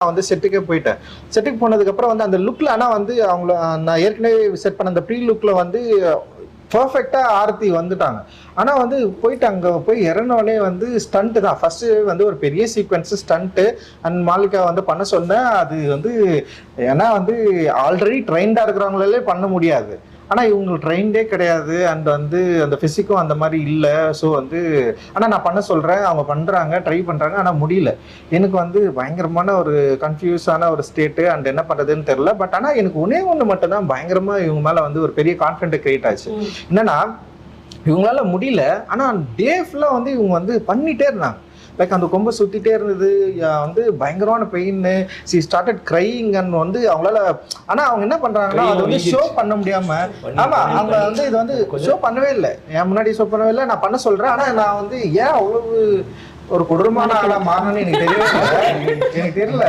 வந்து செட்டுக்கே போயிட்டேன். செட்டுக்கு போனதுக்கப்புறம் வந்து அந்த லுக்கில் ஆனால் வந்து அவங்கள நான் ஏற்கனவே செட் பண்ண அந்த ப்ரீ லுக்கில் வந்து பர்ஃபெக்டாக ஆர்த்தி வந்துட்டாங்க. ஆனால் வந்து போயிட்டு அங்கே போய் இறங்கினோடனே வந்து ஸ்டண்ட்டு தான் ஃபஸ்ட்டு வந்து ஒரு பெரிய சீக்வன்ஸு ஸ்டண்ட்டு அண்ட் மாலிகா வந்து பண்ண சொன்னேன். அது வந்து ஏன்னா வந்து ஆல்ரெடி ட்ரெயின்டாக இருக்கிறவங்களாலே பண்ண முடியாது. ஆனால் இவங்க ட்ரெயின்டே கிடையாது அண்ட் வந்து அந்த ஃபிசிக்கும் அந்த மாதிரி இல்லை. ஸோ வந்து ஆனால் நான் பண்ண சொல்கிறேன், அவங்க பண்ணுறாங்க, ட்ரை பண்ணுறாங்க, ஆனால் முடியல. எனக்கு வந்து பயங்கரமான ஒரு கன்ஃபியூஸான ஒரு ஸ்டேட்டு அண்ட் என்ன பண்ணுறதுன்னு தெரில. பட் ஆனால் எனக்கு ஒன்று மட்டும்தான் பயங்கரமாக இவங்க மேலே வந்து ஒரு பெரிய கான்ஃபிடென்ட் கிரியேட் ஆச்சு. என்னன்னா இவங்களால முடியல, ஆனால் டே ஃபுல்லாக வந்து இவங்க வந்து பண்ணிகிட்டே இருந்தாங்க. லைக் அந்த கொம்பை சுற்றிட்டே இருந்தது, வந்து பயங்கரமான pain. C started crying and வந்து அவங்களால. ஆனால் அவங்க என்ன பண்ணுறாங்கன்னா அதை வந்து ஷோ பண்ண முடியாமல். ஆமாம், அவங்க வந்து இது வந்து ஷோ பண்ணவே இல்லை, என் முன்னாடி ஷோ பண்ணவே இல்லை. நான் பண்ண சொல்கிறேன், ஆனால் நான் வந்து ஏன் அவ்வளவு ஒரு கொடூரமான ஆளாக மாறணும்னு எனக்கு தெரியவே இல்லை. எனக்கு தெரியல.